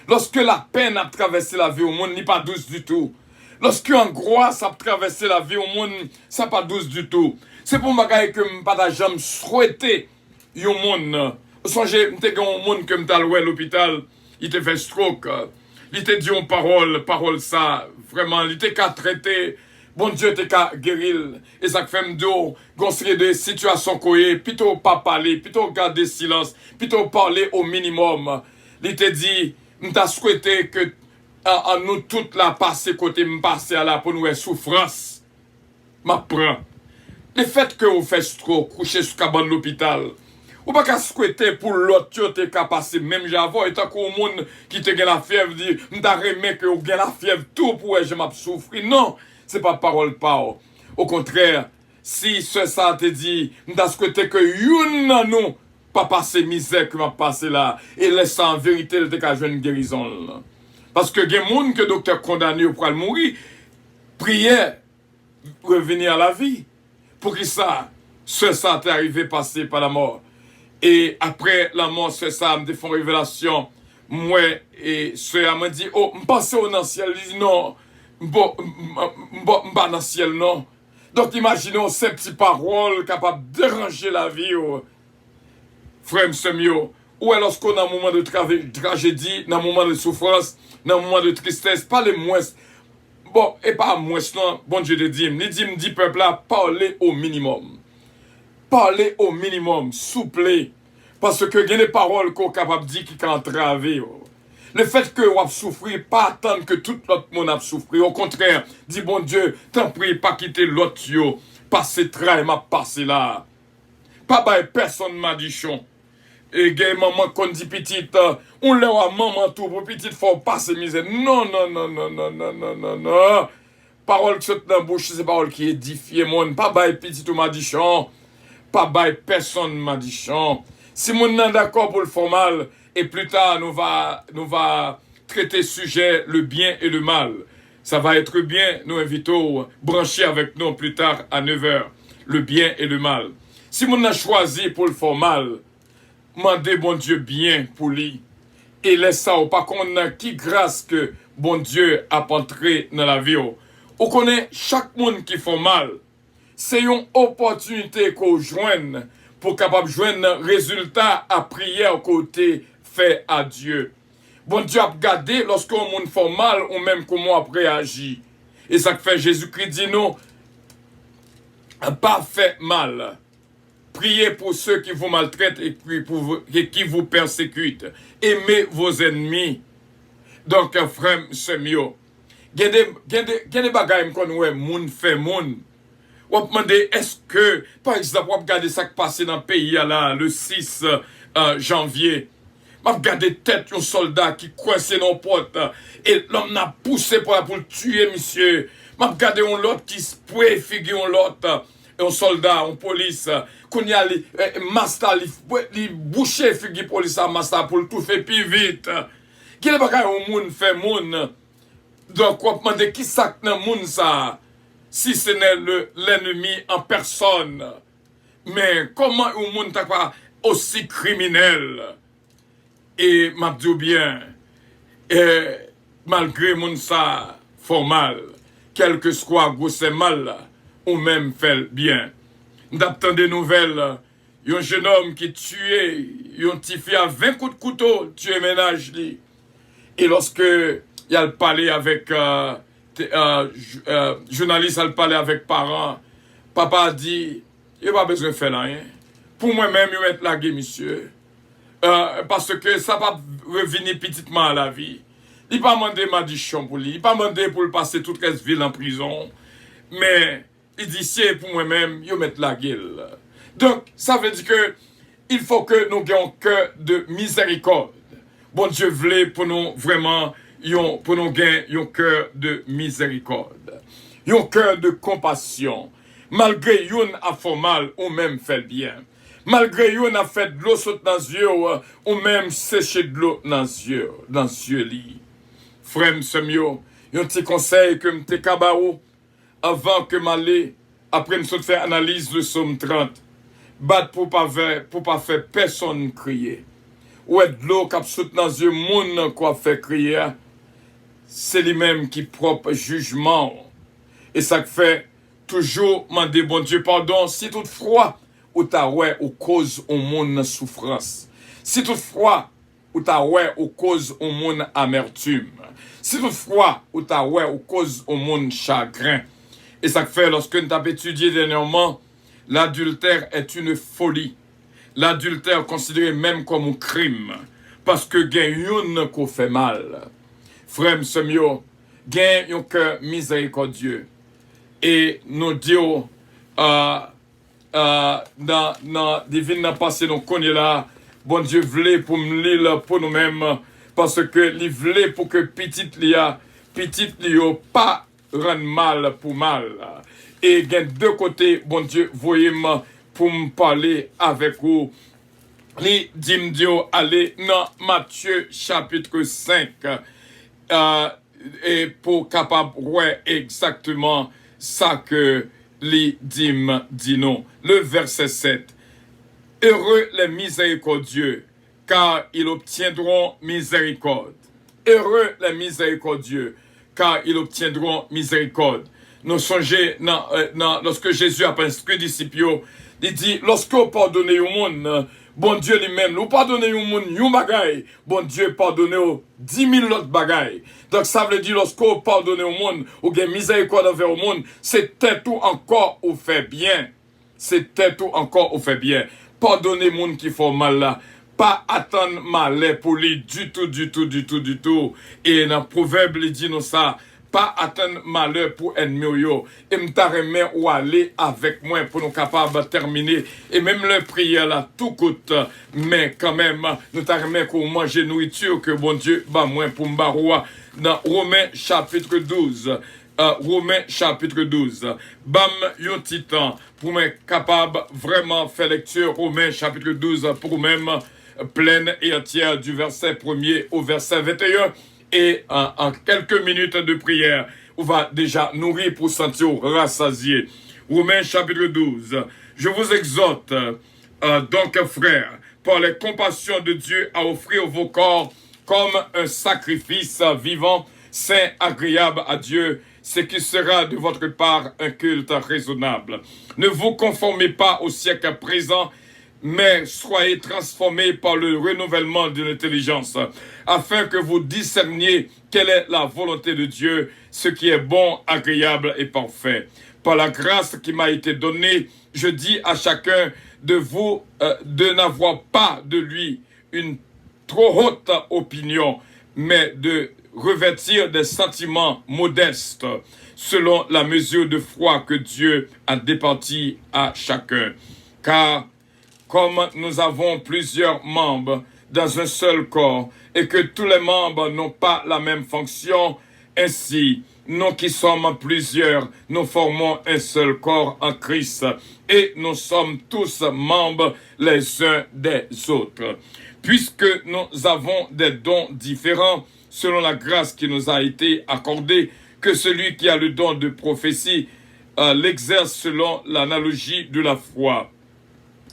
Speaker 2: Lorsque la peine a traversé la vie au monde, n'est pas douce du tout. Lorsque l'angoisse a traversé la vie au monde, ça pas douce du tout. C'est pour bagaille que je pas jamais souhaité au monde Songez, m'te gen un monde que m'ta loué à l'hôpital, il te fait stroke, il te dit une parole ça, vraiment, il te qu'à traiter, bon Dieu te qu'à guérir, et ça fait m'do, gonserie de situations koye, plutôt pas parler, plutôt garder silence, plutôt parler au minimum. Il te dit, m'ta souhaité que, à nous toutes là, passer côté m'passer à la pour nous souffrance, m'apprend. Le fait que vous faites stroke, couché sous cabane de l'hôpital, ou pas qu'à souhaiter pour l'autre, te qu'à passer même j'avais, et tant qu'au monde qui te gagne la fièvre, dit, m'ta remet que vous gagne la fièvre, tout pour je m'a souffrir. Non, c'est pas parole pas. Au contraire, si ce ça te dit, m'ta souhaité que youn nan nous, pas passer misère que m'a passé là, et laisse en vérité, le te qu'à jouer une guérison là. Parce que il y a des gens que le docteur condamné pour mourir, prière, revenir à la vie. Pour qui ça, ça t'est arrivé passer par la mort. Et après la mort, ça me fait une révélation. Moi, et ça m'a dit, oh, je passe au ciel. Il dit, non, je ne pas dans le ciel, non. Donc, imaginons ces petites paroles capables de déranger la vie. Oh. Frère Semio, ou alors lorsqu'on a un moment de tragédie, dans un moment de souffrance, dans un moment de tristesse, pas les moins. Bon, et pas moins, non, bon Dieu de dit, ni dit peuple là, parlez au minimum. Parlez au minimum, souple. Parce que il y a des paroles qu'on est capable de dire qui sont entravées. Le fait que vous souffrez, pas attendre que tout l'autre monde a souffert. Au contraire, dit bon Dieu, t'en prie, pas quitter l'autre, passer train, m'a passé là. Pas bail personne m'a dit chon. Et gay maman qu'on dit petite, on leur a maman tout pour petite faut passer misère. Non, non, non, non, non, non, non, non, non. Parole qui saute dans la bouche, c'est parole qui édifie mon. Pas bail petite ou m'a dit chon. Pas bail personne m'a dit chon. Si mon n'est d'accord pour le faire mal, et plus tard nous va traiter sujet le bien et le mal. Ça va être bien, nous invitons brancher avec nous plus tard à 9h. Le bien et le mal. Si mon a choisi pour le faire mal, mandez bon Dieu bien pour lui. Et laisse ça ou pas qu'on a qui grâce que bon Dieu a entré dans la vie. On connaît chaque monde qui fait mal. C'est une opportunité qu'on joigne pour capable joindre un résultat à prière côté fait à Dieu. Bon Dieu a regardé lorsqu'on monde fait mal ou même comment a réagi. Et ça fait Jésus-Christ dit non, pas fait mal. Priez pour ceux qui vous maltraitent et qui vous persécutent. Aimez vos ennemis. Donc, frère, c'est mieux. Il y a des bagages qu'on voit, moun fait moun. On va demander, est-ce que, par exemple, on va regarder ça qui passe dans le pays là, le 6 janvier. On va regarder tête un soldat qui coincé dans la porte. Et l'homme n'a poussé pour le tuer, monsieur. On va regarder un autre qui se préfigure l'autre. Un soldat, un police, qu'on y a les master, les boucher figure police à master pour tout faire plus vite. Quel est le bagage au monde fait monde? Donc, on va demander qui ça dans le monde ça? Si ce n'est l'ennemi en personne. Mais comment au monde n'est pas aussi criminel? Et m'a dit bien, malgré mon ça, formal, quel que soit gros mal, ou même fait bien. D'attendre des nouvelles, un jeune homme qui tuait, un petit fille à 20 coups de couteau, tué ménage. Et lorsque il a parlé avec journaliste, il a parlé avec parents, papa a dit, il n'y a pas besoin de faire rien. Pour moi-même, il va être lagué, monsieur. Parce que ça va revenir petitement à la vie. Il n'a pas demandé ma dichon pour lui. Il n'a pas demandé pour le passer toute la ville en prison. Mais il dit, c'est pour moi-même, il va mettre la gueule. Donc, ça veut dire que il faut que nous ayons un cœur de miséricorde. Bon Dieu voulait pour nous vraiment, pour nous gagner un cœur de miséricorde. Un cœur de compassion. Malgré yon a fait mal, ou même fait bien. Malgré yon a fait de l'eau saute dans les yeux, ou même séché de l'eau dans les yeux, Frère Semio, yon petit conseil que m'te kabaou, avant que m'aller, après nous faire analyse le psaume 30, bat pour pas faire personne crier. Ou est de l'eau qui saute dans les yeux, moun quoi fait crier, c'est lui-même qui propre jugement. Et ça fait toujours demander bon Dieu pardon si toutefois ou ta ouais ou cause au monde souffrance. Si toutefois, ou ta ouais ou cause au monde amertume. Si toutefois, ou ta ouais ou cause au monde chagrin. Et ça fait, lorsque nous avons étudié dernièrement, l'adultère est une folie. L'adultère considéré même comme un crime. Parce que gagne qu'on fait mal. Frère Semio, gagne un cœur miséricordieux. Et nous disons, dans divine passé, nous connaissons là, bon Dieu voulait pour me lire pour nous-mêmes, parce que il voulait pour que petite lia pas rendre mal pour mal. Et il y a deux côtés, bon Dieu, voyez-moi pour me parler avec vous. Li dimdio aller dans Matthieu chapitre 5 et pour capable ouais exactement ça que li dim dit non. Le verset 7. Heureux les miséricordieux, car ils obtiendront miséricorde. Heureux les miséricordieux, car ils obtiendront miséricorde. Nous songez lorsque Jésus a instruit les disciples, il dit, lorsque vous pardonnez au monde, bon Dieu lui-même, nous pardonnez au monde, yon bagay, bon Dieu pardonnez au 10 000 autres bagay. Donc ça veut dire, lorsque vous pardonnez au monde, ou avez miséricorde envers au monde, c'était tout encore ou fait bien. C'était tout encore ou fait bien. Pardonnez les gens qui font mal là. Pas attendre mal pour lui du tout. Et dans le proverbe, il dit nous ça. Pas attendre malheur pour ennemi yo. Et m'tarremer ou aller avec moi pour nous capables de terminer. Et même le prière là, tout coûte. Mais quand même, nous tarremer qu'on mange nourriture que bon Dieu va moins pour m'baroua. Dans Romains chapitre 12. Romains chapitre 12. Bam, yon titan. Pour me capable vraiment faire lecture Romains chapitre 12 pour même pleine et entière du verset 1er au verset 21. Et en quelques minutes de prière, on va déjà nourrir pour sentir rassasié. Romains chapitre 12. Je vous exhorte, donc frères, par les compassions de Dieu, à offrir vos corps comme un sacrifice vivant, saint, agréable à Dieu, ce qui sera de votre part un culte raisonnable. Ne vous conformez pas au siècle présent, mais soyez transformés par le renouvellement de l'intelligence, afin que vous discerniez quelle est la volonté de Dieu, ce qui est bon, agréable et parfait. Par la grâce qui m'a été donnée, je dis à chacun de vous de n'avoir pas de lui une trop haute opinion, mais de revêtir des sentiments modestes, selon la mesure de foi que Dieu a départie à chacun. Car comme nous avons plusieurs membres dans un seul corps et que tous les membres n'ont pas la même fonction, ainsi, nous qui sommes plusieurs, nous formons un seul corps en Christ et nous sommes tous membres les uns des autres. Puisque nous avons des dons différents selon la grâce qui nous a été accordée, que celui qui a le don de prophétie l'exerce selon l'analogie de la foi.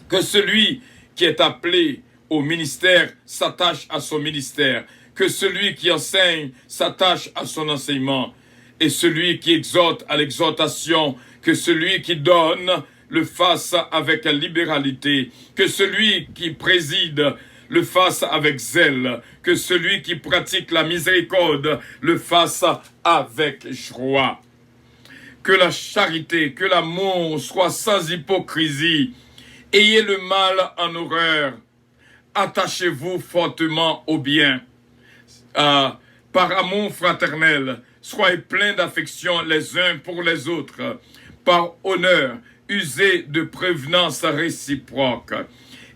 Speaker 2: Que celui qui est appelé au ministère s'attache à son ministère. Que celui qui enseigne s'attache à son enseignement. Et celui qui exhorte à l'exhortation. Que celui qui donne le fasse avec libéralité. Que celui qui préside le fasse avec zèle. Que celui qui pratique la miséricorde le fasse avec joie. Que la charité, que l'amour soient sans hypocrisie. Ayez le mal en horreur. Attachez-vous fortement au bien. Par amour fraternel, soyez pleins d'affection les uns pour les autres. Par honneur, usez de prévenance réciproque.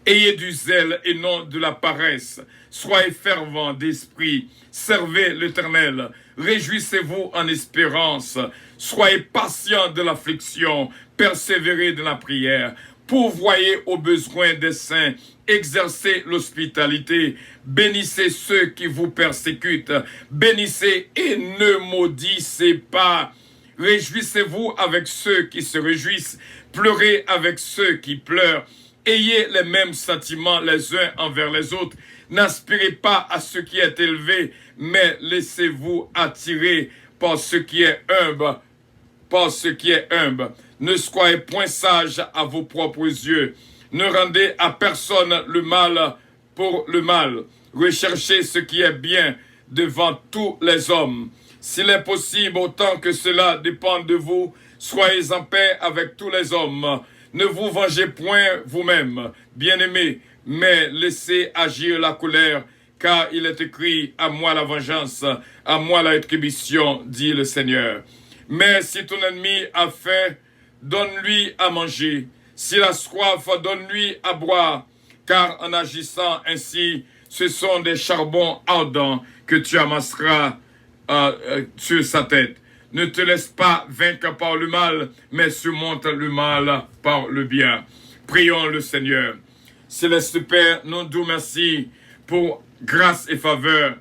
Speaker 2: Ayez du zèle et non de la paresse. Soyez fervents d'esprit. Servez l'Éternel. Réjouissez-vous en espérance. Soyez patients de l'affliction. Persévérez dans la prière. Pourvoyez aux besoins des saints, exercez l'hospitalité, bénissez ceux qui vous persécutent, bénissez et ne maudissez pas. Réjouissez-vous avec ceux qui se réjouissent, pleurez avec ceux qui pleurent. Ayez les mêmes sentiments les uns envers les autres. N'aspirez pas à ce qui est élevé, mais laissez-vous attirer par ce qui est humble. Par ce qui est humble. Ne soyez point sages à vos propres yeux. Ne rendez à personne le mal pour le mal. Recherchez ce qui est bien devant tous les hommes. S'il est possible, autant que cela dépend de vous, soyez en paix avec tous les hommes. Ne vous vengez point vous-même, bien-aimés, mais laissez agir la colère, car il est écrit, à moi la vengeance, à moi la rétribution, dit le Seigneur. Mais si ton ennemi a faim, donne-lui à manger. S'il a soif, donne-lui à boire, car en agissant ainsi, ce sont des charbons ardents que tu amasseras sur sa tête. Ne te laisse pas vaincre par le mal, mais surmonte le mal par le bien. Prions le Seigneur. Céleste Père, nous te merci pour grâce et faveur.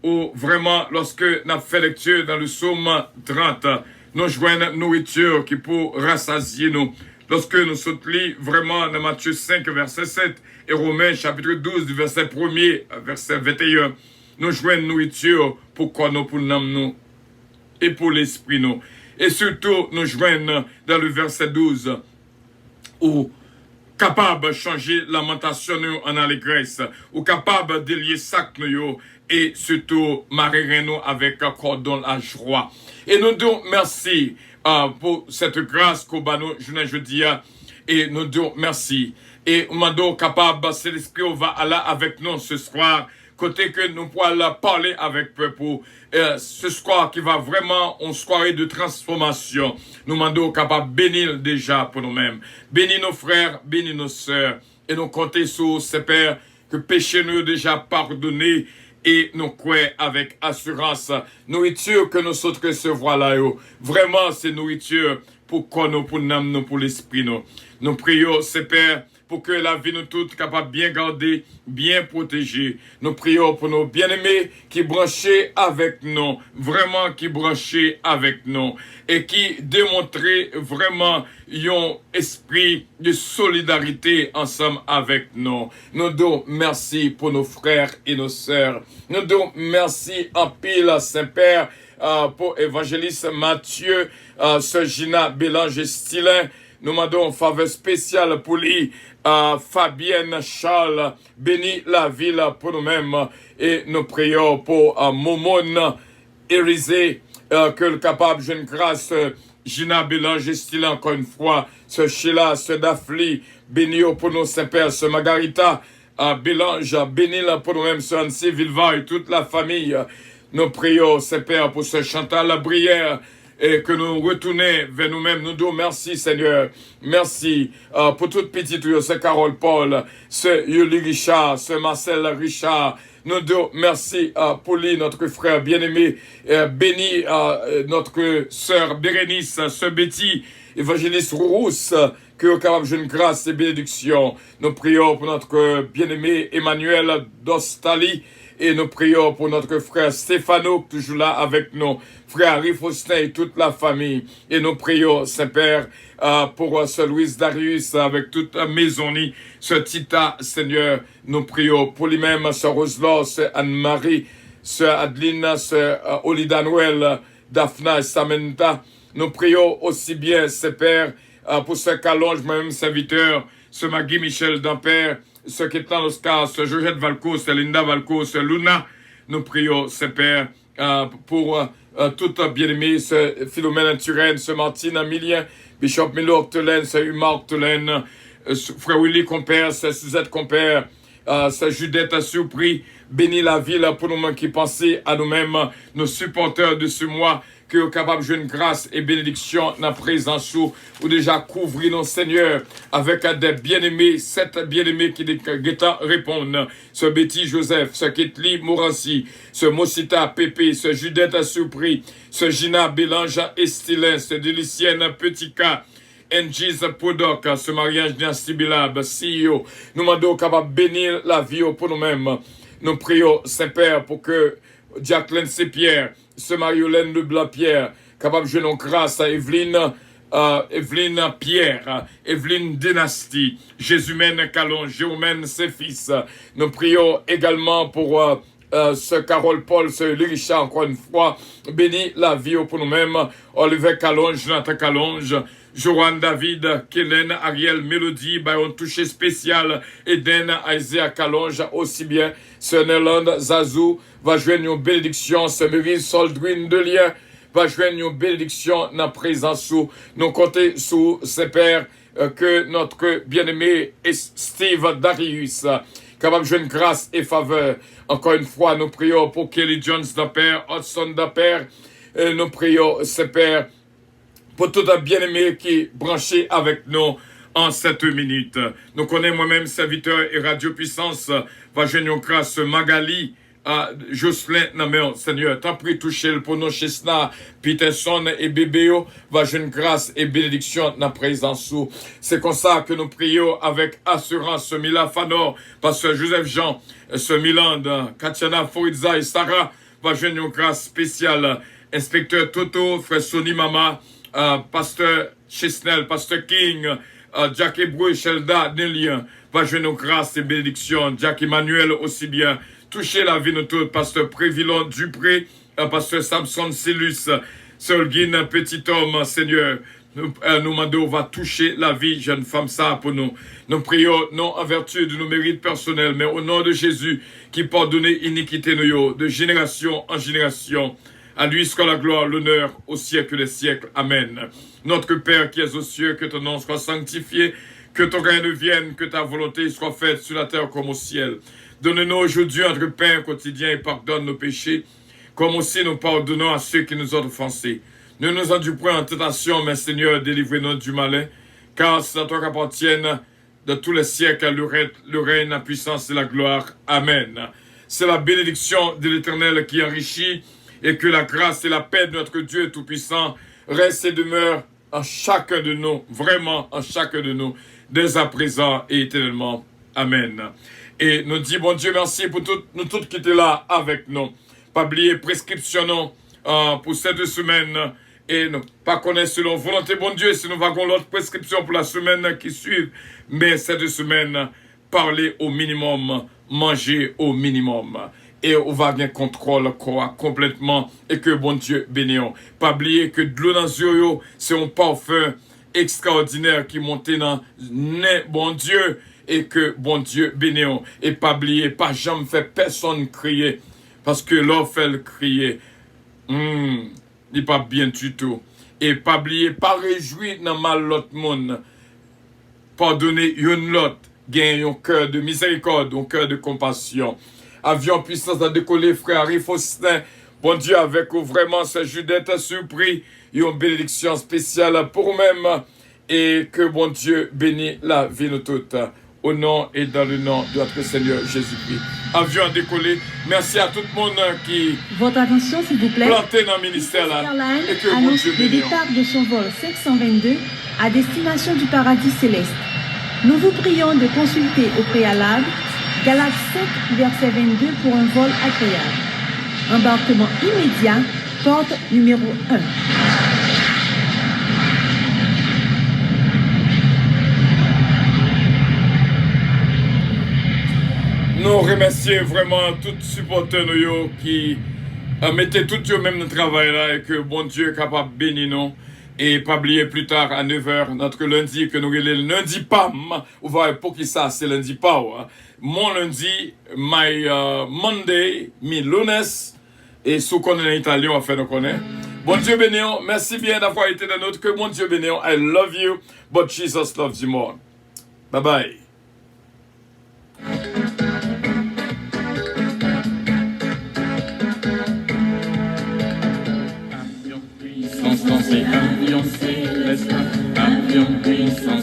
Speaker 2: Où vraiment, lorsque nous avons fait lecture dans le psaume 30, nous joignons nourriture qui pour rassasier nous. Lorsque nous sommes vraiment dans Matthieu 5, verset 7 et Romains chapitre 12, du verset 1er, verset 21, nous joignons nourriture pour quoi nous, pour nous et pour l'esprit nous. Et surtout, nous joignons dans le verset 12, où capable de changer lamentation en allégresse, ou capable de lier sac nous et surtout marier nous avec un cordon à joie. Et nous disons merci pour cette grâce qu'on va nous jeudi et nous disons merci. Et nous sommes capable, c'est l'esprit qui va aller avec nous ce soir, côté que nous pourrons parler avec peuple. Ce soir qui va vraiment une soirée de transformation. Nous demandons capable de bénir déjà pour nous-mêmes. Bénis nos frères, bénis nos sœurs. Et nous comptons sur ces pères que péché nous déjà pardonné. Et nous croyons avec assurance. Nourriture que nous sommes recevoir là. Vraiment, c'est nourriture pour quoi nous, pour nous, pour l'esprit nous. Nous prions ces pères pour que la vie nous toute capable bien garder, bien protéger. Nous prions pour nos bien-aimés qui branchaient avec nous, vraiment qui branchaient avec nous, et qui démontraient vraiment un esprit de solidarité ensemble avec nous. Nous disons merci pour nos frères et nos sœurs. Nous disons merci en pile, Saint-Père, pour évangéliste Mathieu, Sœur Gina Bélange Stilin. Nous demandons une faveur spéciale pour lui, Fabienne Charles, bénis la ville pour nous-mêmes. Et nous prions pour Momone Érisé, que le capable jeune grâce, Gina Bélange style encore une fois, ce Sheila, ce Dafli, bénis pour nous, Saint-Père, ce Margarita, Bélange, bénis pour nous-mêmes, ce Annecy Villeva et toute la famille. Nous prions, Saint-Père, pour ce Chantal Brière, et que nous retournions vers nous-mêmes. Nous disons merci, Seigneur. Merci pour toute petite, ce Carole Paul, ce Yuli Richard, ce Marcel Richard. Nous disons merci pour lui, notre frère bien-aimé. Béni notre sœur Bérénice, ce Betty, évangéliste Rousse, que au capable jeune grâce et bénédiction. Nous prions pour notre bien-aimé Emmanuel Dostali. Et nous prions pour notre frère Stéphano, toujours là avec nous, frère Harry Faustin et toute la famille. Et nous prions, Saint-Père, pour ce Louis Darius avec toute la maisonnie, ce Tita, Seigneur. Nous prions pour lui-même, ce Roselot, ce Anne-Marie, ce Adeline, ce Olida Noël, Daphna et Samantha. Nous prions aussi bien, Saint-Père, pour ce Calonge, moi-même serviteur, ce Magui Michel Dampère, ce Kétan Oscar, ce Georgette Valco, ce Linda Valco, ce Luna. Nous prions, Saint-Père, pour tout bien-aimé, ce Philomène Turenne, ce Martine Amilien, Bishop Milo Octelaine, ce Huma Octelaine, frère Willy Compère, ce Suzette Compère, ce Judette Surpris. Bénis la ville pour nous qui pensent à nous-mêmes, nos supporters de ce mois, que au capable de une grâce et bénédiction dans la présence ou déjà couvrir nos seigneurs avec des bien-aimés, 7 bien-aimés qui répondent. Ce Betty Joseph, ce Ketli Morancy, ce Mosita Pépé, ce Judette Surpris, ce Gina Bélange Estilin, ce Délicienne Petit-Cas, Engis Podok, ce mariage Dynastie Bilab, CEO. Nous demandons capable de bénir la vie pour nous-mêmes. Nous prions, Saint-Père, pour que Jacqueline Saint-Pierre, ce Mariolène de Blanc-Pierre, capable de jouer grâce à Evelyne Pierre, Evelyne Dynastie, Jésumène Calon, Jérôme ses fils. Nous prions également pour Sœur Carole Paul, Sœur Richard, encore une fois, bénis la vie pour nous-mêmes, Olivier Calonge, Jonathan Calonge, Joanne David, Kellen, Ariel, Mélodie, un touché spécial, Eden, Isaiah Calonge, aussi bien, Sœur Nelande, Zazou, va joindre une bénédiction, Sœur Marie Soldrine de Lien, va joindre une bénédiction dans la présence sous, nous comptons sous ces pères, que notre bien-aimé Steve Darius, capable de jouer une grâce et faveur. Encore une fois, nous prions pour Kelly Jones d'Aper, Hudson d'Aper, nous prions, ces pères, pour tout un bien-aimé qui est branché avec nous en cette minute. Nous connaissons moi-même, serviteur et Radio Puissance, va jouer une grâce Magali, Jocelyn, non mais Seigneur, t'as pris toucher pour nous, Chesna, Peterson et Bébéo, va jouer une grâce et bénédiction dans la présence. C'est comme ça que nous prions avec assurance, Mila Fanor, Pasteur Joseph Jean, ce Milan, Katiana Fouriza et Sarah, va jouer une grâce spéciale. Inspecteur Toto, Frère Sonny Mama, Pasteur Chesnel, Pasteur King, Jack Ebro et Shelda Nelien, va jouer une grâce et bénédiction. Jack Emmanuel aussi bien. Toucher la vie de tout, Pasteur Prévilon Dupré, Pasteur Samson Célus, Solguine, petit homme, Seigneur, nous demandons, va toucher la vie, jeune femme, ça pour nous. Nous prions, non en vertu de nos mérites personnels, mais au nom de Jésus, qui pardonne iniquité nous, de génération en génération. À lui soit la gloire, l'honneur, au siècle des siècles. Amen. Notre Père qui es aux cieux, que ton nom soit sanctifié, que ton règne vienne, que ta volonté soit faite sur la terre comme au ciel. Donne-nous aujourd'hui notre pain quotidien et pardonne nos péchés, comme aussi nous pardonnons à ceux qui nous ont offensés. Ne nous induis point en tentation, mais Seigneur, délivre-nous du malin, car c'est à toi qu'appartiennent de tous les siècles le règne, la puissance et la gloire. Amen. C'est la bénédiction de l'Éternel qui enrichit, et que la grâce et la paix de notre Dieu Tout-Puissant restent et demeurent en chacun de nous, vraiment en chacun de nous, dès à présent et éternellement. Amen. Et nous disons, bon Dieu, merci pour nous tous qui étaient là avec nous. Pas oublier prescription pour cette semaine et ne pas connaître selon volonté, bon Dieu, si nous avons l'autre prescription pour la semaine qui suit. Mais cette semaine, parler au minimum, manger au minimum. Et on va bien contrôle quoi complètement et que bon Dieu bénisse. Pas oublier que de l'eau dans les yeux, c'est un parfum extraordinaire qui monte dans le bon Dieu. Et que bon Dieu bénisse. Et pas oublier, pas jamais faire personne crier. Parce que l'or fait le crier. n'est pas bien du tout. Et pas oublier, pas réjouir dans mal l'autre monde. Pardonner une l'autre. Gagner un cœur de miséricorde, un cœur de compassion. Avion puissance à décoller, frère Harry Faustin. Bon Dieu, avec vous, vraiment, c'est Judith surpris. Une bénédiction spéciale pour vous-même. Et que bon Dieu bénisse la vie de toutes. Au nom et dans le nom de notre Seigneur Jésus-Christ. Avion à décoller. Merci à tout le monde qui
Speaker 4: Votre attention, s'il vous plaît.
Speaker 2: planté dans le ministère là.
Speaker 4: Airlines
Speaker 2: Et que bon
Speaker 4: annonce
Speaker 2: Dieu
Speaker 4: le
Speaker 2: bénisse.
Speaker 4: départ de son vol 522 à destination du paradis céleste. Nous vous prions de consulter au préalable Galates 5, verset 22 pour un vol agréable. Embarquement immédiat, porte numéro 1.
Speaker 2: Nous remercions vraiment tous les supporters nous qui mettaient tout eux même dans le travail là et que bon Dieu est capable de bénir nous. Et pas oublier plus tard à 9h, notre lundi que nous relèvons le lundi PAM. Vous voyez pour qui ça, c'est lundi pas. Hein? Mon lundi, my Monday, mi lunes. Et sous qu'on est en italien, on fait nous connaître. Bon Dieu béni, merci bien d'avoir été dans notre que bon Dieu béni. I love you, but Jesus loves you more. Bye bye.
Speaker 5: Avion puissance, avion céleste, avion puissance.